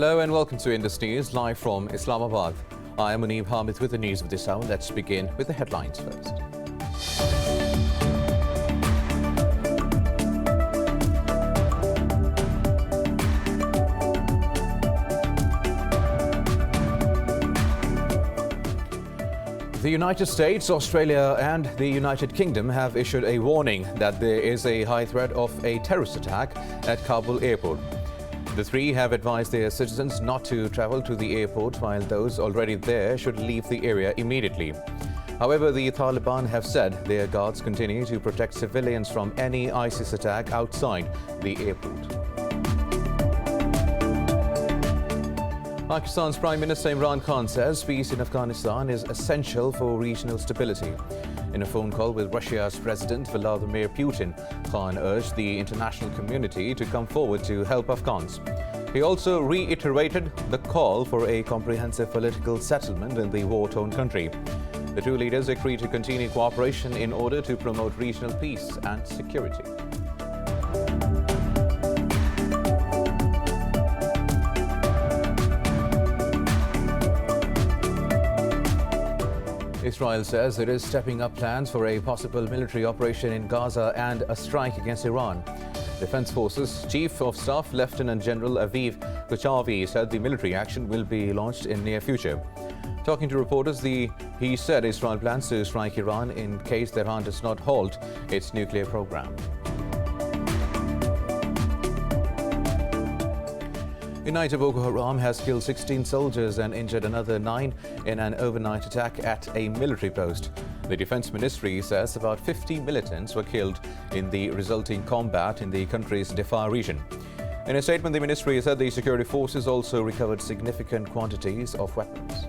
Hello and welcome to Indus News, live from Islamabad. I am Munib Hamid with the news of this hour. Let's begin with the headlines first. The United States, Australia and the United Kingdom have issued a warning that there is a high threat of a terrorist attack at Kabul airport. The three have advised their citizens not to travel to the airport, while those already there should leave the area immediately. However, the Taliban have said their guards continue to protect civilians from any ISIS attack outside the airport. Pakistan's Prime Minister Imran Khan says peace in Afghanistan is essential for regional stability. In a phone call with Russia's President Vladimir Putin, Khan urged the international community to come forward to help Afghans. He also reiterated the call for a comprehensive political settlement in the war-torn country. The two leaders agreed to continue cooperation in order to promote regional peace and security. Israel says it is stepping up plans for a possible military operation in Gaza and a strike against Iran. Defense Forces Chief of Staff Lieutenant General Aviv Kochavi said the military action will be launched in near future. Talking to reporters, he said Israel plans to strike Iran in case Tehran does not halt its nuclear program. United Boko Haram has killed 16 soldiers and injured another 9 in an overnight attack at a military post. The Defense Ministry says about 50 militants were killed in the resulting combat in the country's Darfur region. In a statement, the ministry said the security forces also recovered significant quantities of weapons.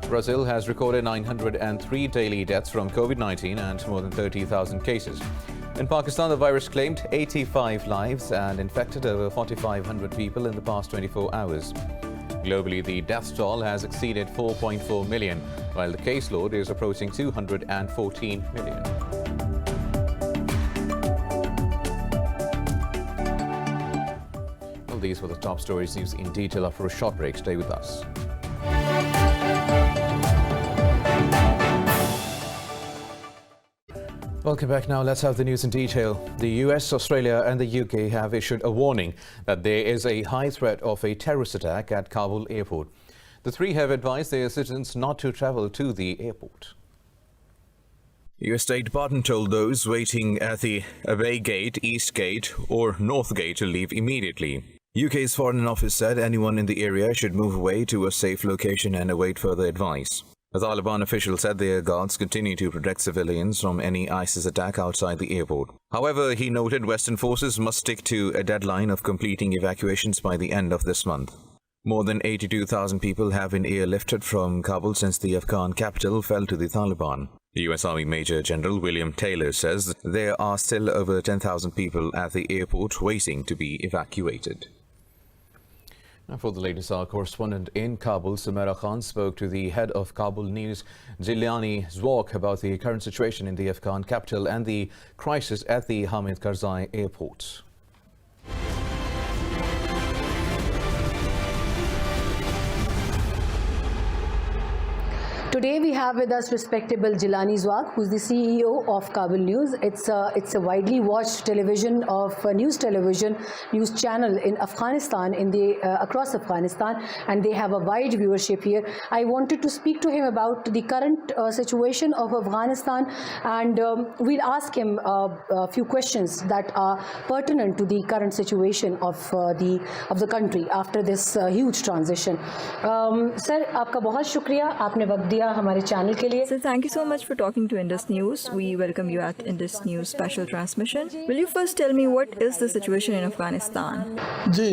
Brazil has recorded 903 daily deaths from COVID-19 and more than 30,000 cases. In Pakistan, the virus claimed 85 lives and infected over 4,500 people in the past 24 hours. Globally, the death toll has exceeded 4.4 million, while the caseload is approaching 214 million. Well, these were the top stories. News in detail after a short break. Stay with us. Welcome back. Now let's have the news in detail. The US, Australia and the UK have issued a warning that there is a high threat of a terrorist attack at Kabul airport. The three have advised their citizens not to travel to the airport. US State Department told those waiting at the away gate, east gate or north gate to leave immediately. UK's Foreign Office said anyone in the area should move away to a safe location and await further advice. The Taliban official said their guards continue to protect civilians from any ISIS attack outside the airport. However, he noted Western forces must stick to a deadline of completing evacuations by the end of this month. More than 82,000 people have been airlifted from Kabul since the Afghan capital fell to the Taliban. The US Army Major General William Taylor says there are still over 10,000 people at the airport waiting to be evacuated. Now for the latest, our correspondent in Kabul, Samara Khan, spoke to the head of Kabul News, Jilani Zwok, about the current situation in the Afghan capital and the crisis at the Hamid Karzai airport. Today we have with us respectable Jilani Zwak, who's the CEO of Kabul News. It's a widely watched news channel in Afghanistan, across Afghanistan, and they have a wide viewership here. I wanted to speak to him about the current situation of Afghanistan, and we'll ask him a few questions that are pertinent to the current situation of the country after this huge transition. Sir, आपका बहुत शुक्रिया, आपने वक्त दिया हमारे channel के लिए. So thank you so much for talking to Indus News. We welcome you at Indus News Special Transmission. Will you first tell me what is the situation in Afghanistan? जी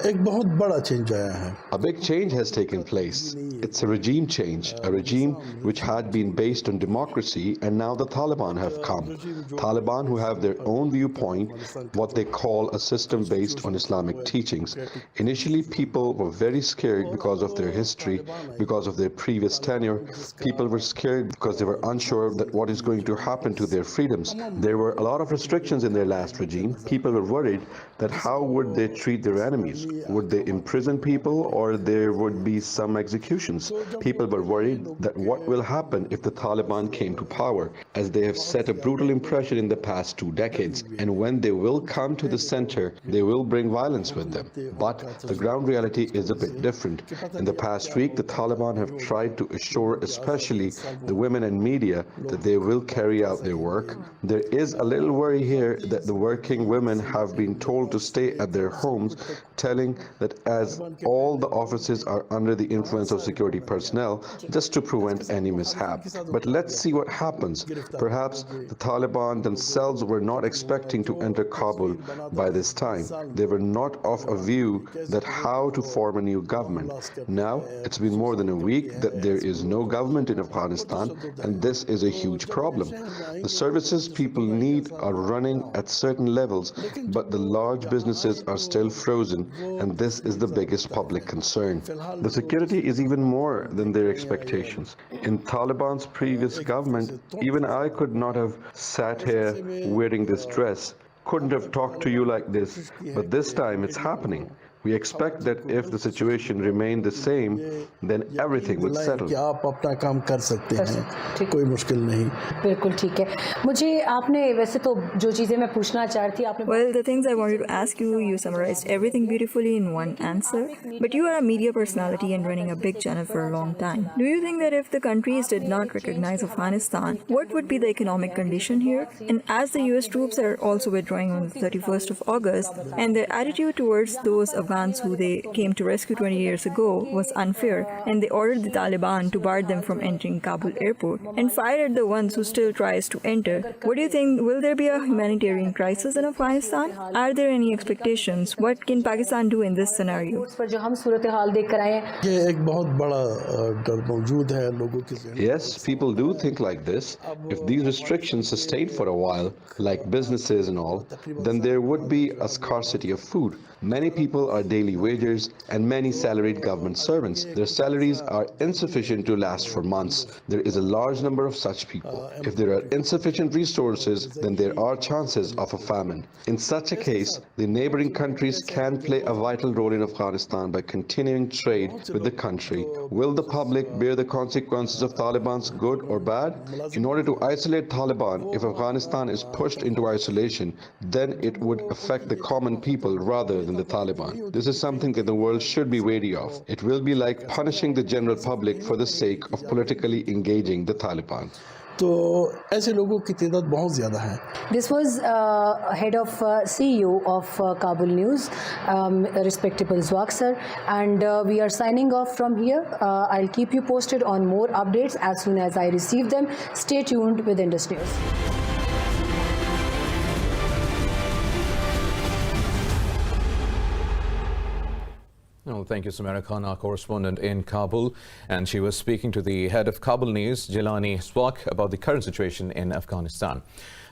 एक बहुत बड़ा चेंज आया है. A big change has taken place. It's a regime change, a regime which had been based on democracy, and now the Taliban have come. Taliban who have their own viewpoint, what they call a system based on Islamic teachings. Initially, people were very scared because of their history, because of their previous tenure Kashmir, people were scared because they were unsure that what is going to happen to their freedoms. There were a lot of restrictions in their last regime. People were worried that how would they treat their enemies? Would they imprison people, or there would be some executions? People were worried that what will happen if the Taliban came to power, as they have set a brutal impression in the past 2 decades, and when they will come to the center, they will bring violence with them. But the ground reality is a bit different. In the past week, the Taliban have tried to assure especially the women and media that they will carry out their work. There is a little worry here that the working women have been told to stay at their homes, telling that as all the offices are under the influence of security personnel, just to prevent any mishap. But let's see what happens. Perhaps the Taliban themselves were not expecting to enter Kabul by this time. They were not of a view that how to form a new government. Now, it's been more than a week that there is no government in Afghanistan, and this is a huge problem. The services people need are running at certain levels, but the large businesses are still frozen, and this is the biggest public concern. The security is even more than their expectations. In Taliban's previous government, even I could not have sat here wearing this dress, couldn't have talked to you like this, but this time it's happening. We expect that if the situation remained the same, then everything would settle. कि आप अपना काम कर सकते हैं, कोई मुश्किल नहीं. बिल्कुल ठीक है. मुझे आपने वैसे तो जो चीज़ें मैं पूछना चाह रही थी आपने. Well, the things I wanted to ask you, you summarized everything beautifully in one answer. But you are a media personality and running a big channel for a long time. Do you think that if the countries did not recognize Afghanistan, what would be the economic condition here? And as the US troops are also withdrawing on the 31st of August, and their attitude towards those Afghans who they came to rescue 20 years ago was unfair, and they ordered the Taliban to bar them from entering Kabul airport and fired at the ones who still tries to enter. What do you think? Will there be a humanitarian crisis in Afghanistan? Are there any expectations? What can Pakistan do in this scenario? पर जो हम सूरत हाल देख कर आए हैं. ये एक बहुत बड़ा डर मौजूद है लोगों के ज़हन में. Yes, people do think like this. If these restrictions sustain for a while, like businesses and all, then there would be a scarcity of food. Many people are daily wagers and many salaried government servants. Their salaries are insufficient to last for months. There is a large number of such people. If there are insufficient resources, then there are chances of a famine. In such a case, the neighboring countries can play a vital role in Afghanistan by continuing trade with the country. Will the public bear the consequences of Taliban's good or bad? In order to isolate Taliban, if Afghanistan is pushed into isolation, then it would affect the common people rather than the Taliban. This is something that the world should be wary of. It will be like punishing the general public for the sake of politically engaging the Taliban. तो ऐसे लोगों की तादाद बहुत ज़्यादा है. This was head of CEO of Kabul News, respectable Zwak sir, and we are signing off from here. I'll keep you posted on more updates as soon as I receive them. Stay tuned with Indus News. Oh, thank you, Samara Khan, our correspondent in Kabul. And she was speaking to the head of Kabul News, Jilani Swak, about the current situation in Afghanistan.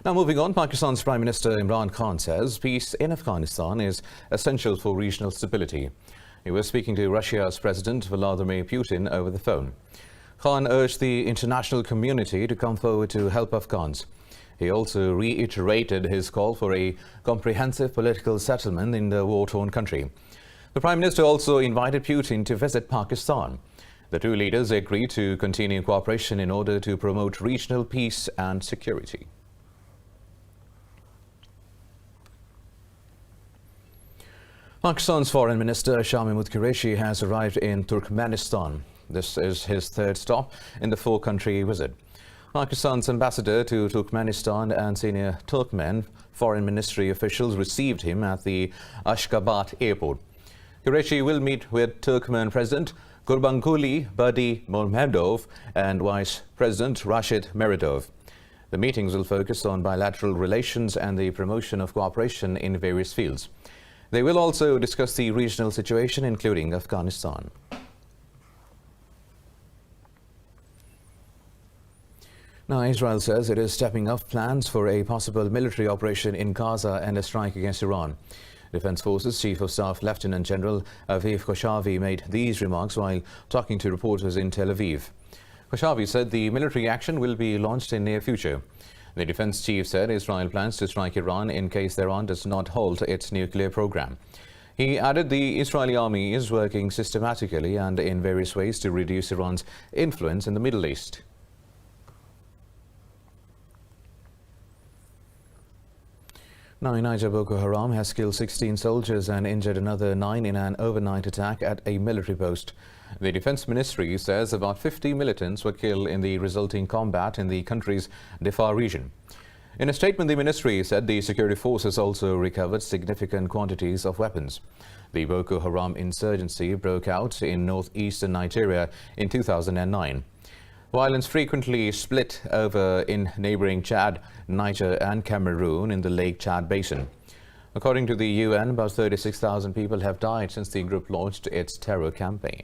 Now, moving on, Pakistan's Prime Minister Imran Khan says peace in Afghanistan is essential for regional stability. He was speaking to Russia's President Vladimir Putin over the phone. Khan urged the international community to come forward to help Afghans. He also reiterated his call for a comprehensive political settlement in the war-torn country. The Prime Minister also invited Putin to visit Pakistan. The two leaders agreed to continue cooperation in order to promote regional peace and security. Pakistan's Foreign Minister Shah Mahmood Qureshi has arrived in Turkmenistan. This is his third stop in the four-country visit. Pakistan's ambassador to Turkmenistan and senior Turkmen foreign ministry officials received him at the Ashgabat airport. Qureshi will meet with Turkmen President Gurbanguly Berdimuhamedov and Vice President Rashid Meredov. The meetings will focus on bilateral relations and the promotion of cooperation in various fields. They will also discuss the regional situation, including Afghanistan. Now, Israel says it is stepping up plans for a possible military operation in Gaza and a strike against Iran. Defense Forces Chief of Staff Lieutenant General Aviv Koshavi made these remarks while talking to reporters in Tel Aviv. Peshawar said the military action will be launched in near future. The defense chief said Israel plans to strike Iran in case Iran does not halt its nuclear program. He added the Israeli army is working systematically and in various ways to reduce Iran's influence in the Middle East. Now in Niger, Boko Haram has killed 16 soldiers and injured another 9 in an overnight attack at a military post. The Defense Ministry says about 50 militants were killed in the resulting combat in the country's Darfur region. In a statement, the ministry said the security forces also recovered significant quantities of weapons. The Boko Haram insurgency broke out in northeastern Nigeria in 2009. Violence frequently split over in neighboring Chad, Niger and Cameroon in the Lake Chad Basin. According to the UN, about 36,000 people have died since the group launched its terror campaign.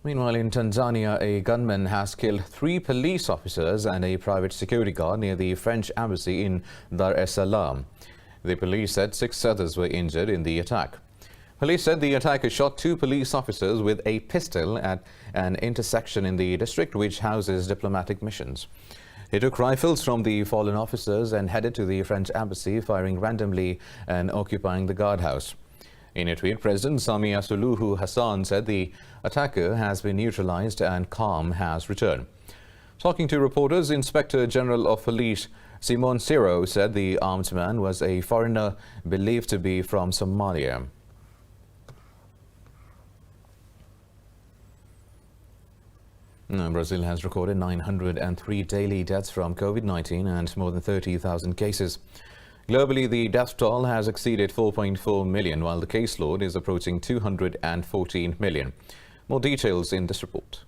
Meanwhile, in Tanzania, a gunman has killed 3 police officers and a private security guard near the French embassy in Dar es Salaam. The police said 6 others were injured in the attack. Police said the attacker shot 2 police officers with a pistol at an intersection in the district which houses diplomatic missions. He took rifles from the fallen officers and headed to the French embassy, firing randomly and occupying the guardhouse. In a tweet, President Samia Suluhu Hassan said the attacker has been neutralized and calm has returned. Talking to reporters, Inspector General of Police Simon Siro said the armed man was a foreigner believed to be from Somalia. Brazil has recorded 903 daily deaths from COVID-19 and more than 30,000 cases. Globally, the death toll has exceeded 4.4 million, while the caseload is approaching 214 million. More details in this report.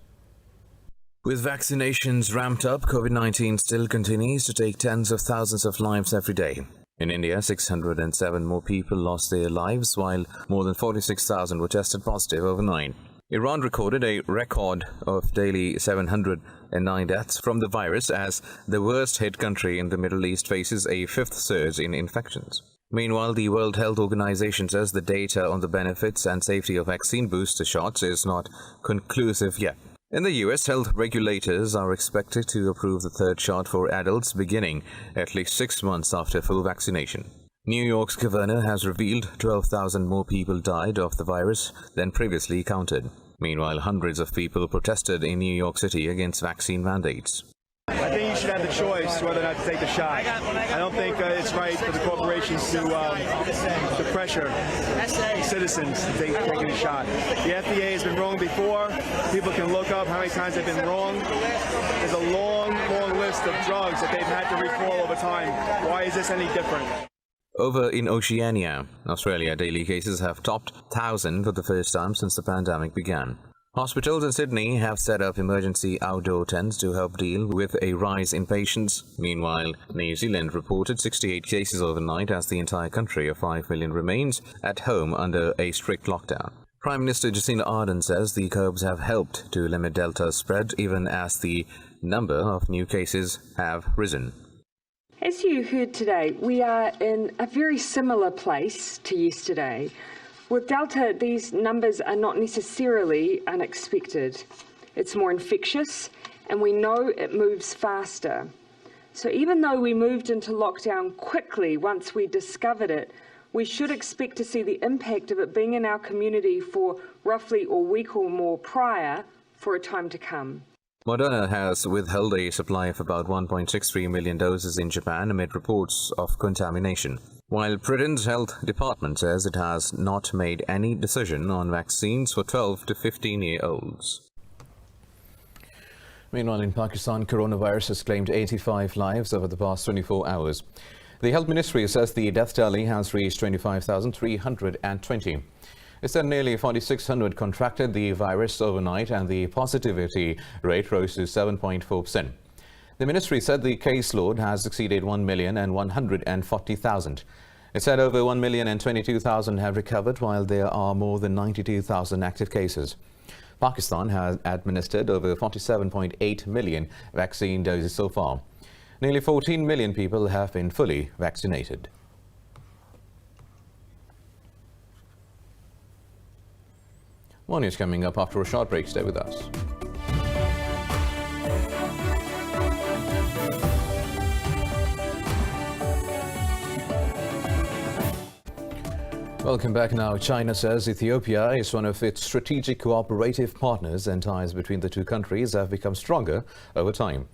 With vaccinations ramped up, COVID-19 still continues to take tens of thousands of lives every day. In India, 607 more people lost their lives, while more than 46,000 were tested positive overnight. Iran recorded a record of daily 709 deaths from the virus as the worst-hit country in the Middle East faces a 5th surge in infections. Meanwhile, the World Health Organization says the data on the benefits and safety of vaccine booster shots is not conclusive yet. In the U.S., health regulators are expected to approve the 3rd shot for adults beginning at least 6 months after full vaccination. New York's governor has revealed 12,000 more people died of the virus than previously counted. Meanwhile, hundreds of people protested in New York City against vaccine mandates. I think you should have the choice whether or not to take the shot. I don't think it's right for the corporations to pressure citizens to taking a shot. The FDA has been wrong before. People can look up how many times they've been wrong. There's a long, long list of drugs that they've had to recall over time. Why is this any different? Over in Oceania, Australia, daily cases have topped 1,000 for the first time since the pandemic began. Hospitals in Sydney have set up emergency outdoor tents to help deal with a rise in patients. Meanwhile, New Zealand reported 68 cases overnight as the entire country of 5 million remains at home under a strict lockdown. Prime Minister Jacinda Ardern says the curbs have helped to limit Delta's spread even as the number of new cases have risen. As you heard today, we are in a very similar place to yesterday. With Delta, these numbers are not necessarily unexpected. It's more infectious, and we know it moves faster. So even though we moved into lockdown quickly once we discovered it, we should expect to see the impact of it being in our community for roughly a week or more prior for a time to come. Moderna has withheld a supply of about 1.63 million doses in Japan amid reports of contamination, while Britain's health department says it has not made any decision on vaccines for 12 to 15-year-olds. Meanwhile, in Pakistan, coronavirus has claimed 85 lives over the past 24 hours. The Health Ministry says the death tally has reached 25,320. It said nearly 4,600 contracted the virus overnight and the positivity rate rose to 7.4%. The ministry said the caseload has exceeded 1,140,000. It said over 1,022,000 have recovered, while there are more than 92,000 active cases. Pakistan has administered over 47.8 million vaccine doses so far. Nearly 14 million people have been fully vaccinated. One is coming up after a short break. Stay with us. Welcome back now. China says Ethiopia is one of its strategic cooperative partners and ties between the two countries have become stronger over time.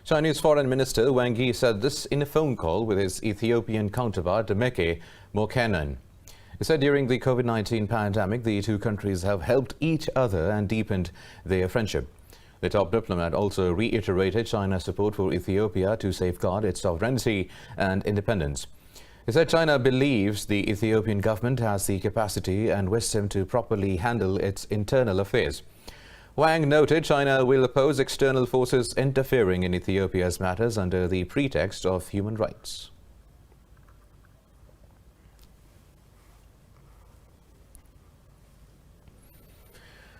Chinese Foreign Minister Wang Yi said this in a phone call with his Ethiopian counterpart Demeke Mokonnen. He said during the COVID-19 pandemic, the two countries have helped each other and deepened their friendship. The top diplomat also reiterated China's support for Ethiopia to safeguard its sovereignty and independence. He said China believes the Ethiopian government has the capacity and wisdom to properly handle its internal affairs. Wang noted China will oppose external forces interfering in Ethiopia's matters under the pretext of human rights.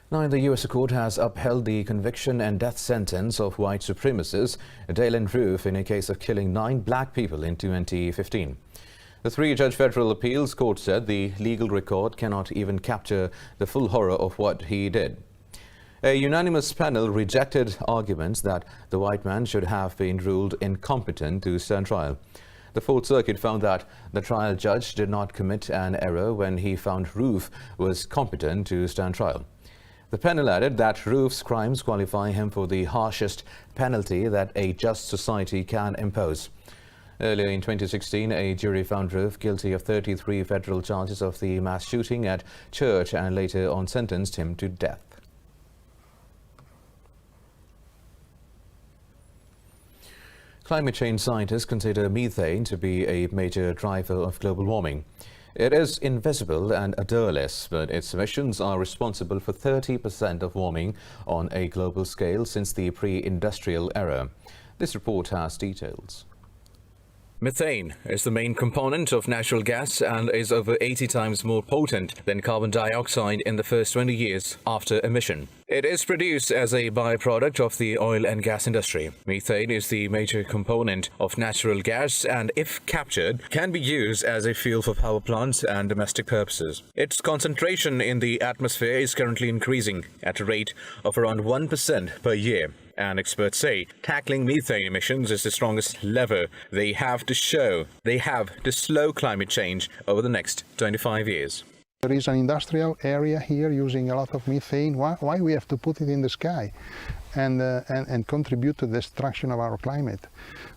Now, the U.S. court has upheld the conviction and death sentence of white supremacist Dylann Roof in a case of killing 9 black people in 2015. The 3-judge federal appeals court said the legal record cannot even capture the full horror of what he did. A unanimous panel rejected arguments that the white man should have been ruled incompetent to stand trial. The Fourth Circuit found that the trial judge did not commit an error when he found Roof was competent to stand trial. The panel added that Roof's crimes qualify him for the harshest penalty that a just society can impose. Earlier in 2016, a jury found Roof guilty of 33 federal charges of the mass shooting at church and later on sentenced him to death. Climate change scientists consider methane to be a major driver of global warming. It is invisible and odorless, but its emissions are responsible for 30% of warming on a global scale since the pre-industrial era. This report has details. Methane is the main component of natural gas and is over 80 times more potent than carbon dioxide in the first 20 years after emission. It is produced as a byproduct of the oil and gas industry. Methane is the major component of natural gas and, if captured, can be used as a fuel for power plants and domestic purposes. Its concentration in the atmosphere is currently increasing at a rate of around 1% per year. And experts say tackling methane emissions is the strongest lever they have to slow climate change over the next 25 years. There is an industrial area here using a lot of methane. Why we have to put it in the sky and contribute to the destruction of our climate?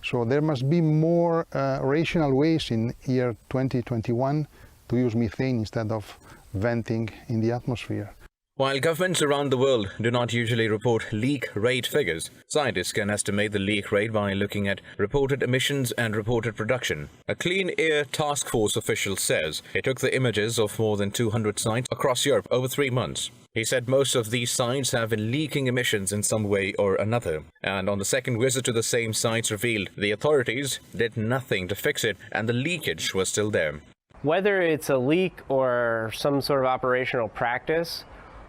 So there must be more rational ways in year 2021 to use methane instead of venting in the atmosphere. While governments around the world do not usually report leak rate figures, scientists can estimate the leak rate by looking at reported emissions and reported production. A Clean Air Task Force official says it took the images of more than 200 sites across Europe over 3 months. He said most of these sites have been leaking emissions in some way or another. And on the second visit to the same sites revealed the authorities did nothing to fix it and the leakage was still there. Whether it's a leak or some sort of operational practice,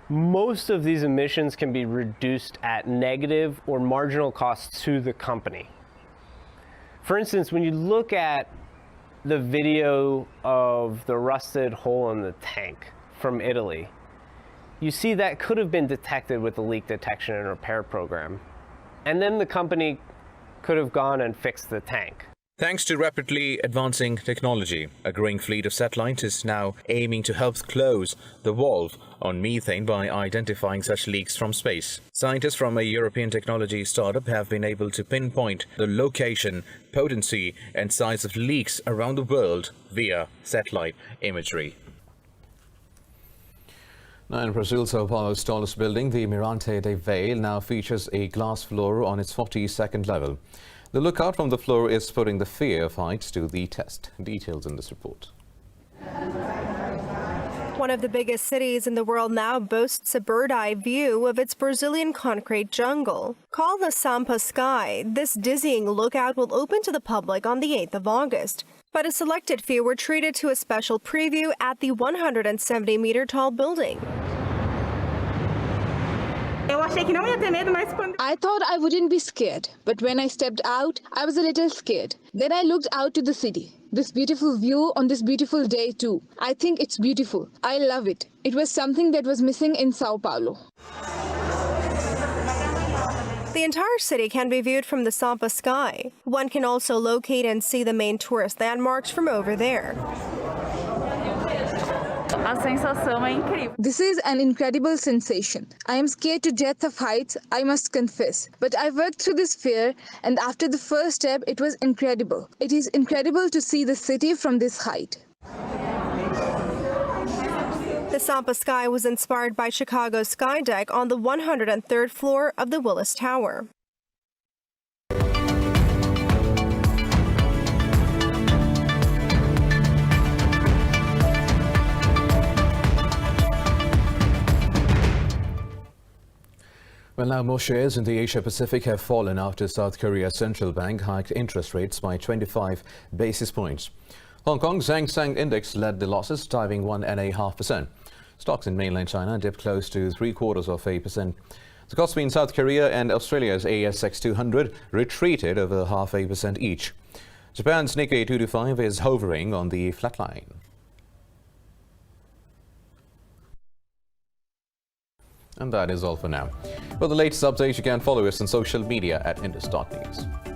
most of these emissions can be reduced at negative or marginal costs to the company. For instance, when you look at the video of the rusted hole in the tank from Italy, you see that could have been detected with the leak detection and repair program. And then the company could have gone and fixed the tank. Thanks to rapidly advancing technology, a growing fleet of satellites is now aiming to help close the valve on methane by identifying such leaks from space. Scientists from a European technology startup have been able to pinpoint the location, potency, and size of leaks around the world via satellite imagery. Now in Brazil, Sao Paulo's tallest building, the Mirante de Veil, now features a glass floor on its 42nd level. The lookout from the floor is putting the fear of heights to the test. Details in this report. One of the biggest cities in the world now boasts a bird's-eye view of its Brazilian concrete jungle. Called the Sampa Sky, this dizzying lookout will open to the public on the 8th of August. But a selected few were treated to a special preview at the 170-meter tall building. I thought I wouldn't be scared, but when I stepped out, I was a little scared. Then I looked out to the city. This beautiful view on this beautiful day too. I think it's beautiful. I love it. It was something that was missing in Sao Paulo. The entire city can be viewed from the Sampa sky. One can also locate and see the main tourist landmarks from over there. This is an incredible sensation. I am scared to death of heights, I must confess. But I worked through this fear, and after the first step, it was incredible. It is incredible to see the city from this height. The Sampa sky was inspired by Chicago's sky deck on the 103rd floor of the Willis Tower. Well, now more shares in the Asia Pacific have fallen after South Korea's central bank hiked interest rates by 25 basis points. Hong Kong's Hang Seng Index led the losses, diving 1.5%. Stocks in mainland China dipped close to 0.75%. The Kospi in South Korea and Australia's ASX 200 retreated over 0.5% each. Japan's Nikkei 225 is hovering on the flat line. And that is all for now. For the latest updates, you can follow us on social media at Indus.News.